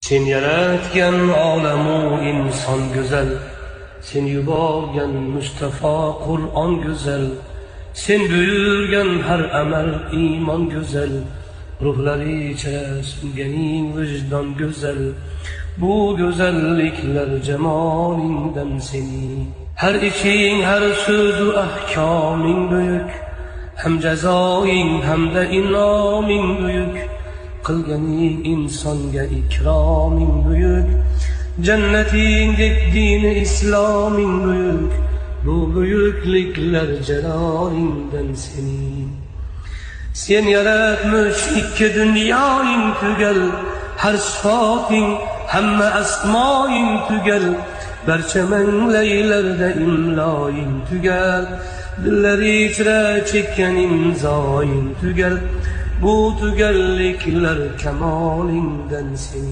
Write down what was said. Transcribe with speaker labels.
Speaker 1: Sen yaratgan olamu inson go'zal, sen yuborgan Mustafa Qur'on go'zal, sen buyurgan har amal iymon go'zal, ruhlaricha sunganing vijdon go'zal. Bu go'zalliklar jamolingdan sening, har ishing har so'zu ahkoming buyuk, ham jazoing hamda inoming buyuk. Qilganing insonga ikroming buyuk, jannatingdek dini isloming buyuk. Bu buyukliklar jalolingdan sening. Sen yaratmish ikki dunyoing tugal, har sifating hamma asmoing tugal. Barcha manglaylarda imloing tugal, dillar ichra chekkan imzoing tugal. Bu tugalliklar kamolingdan sening.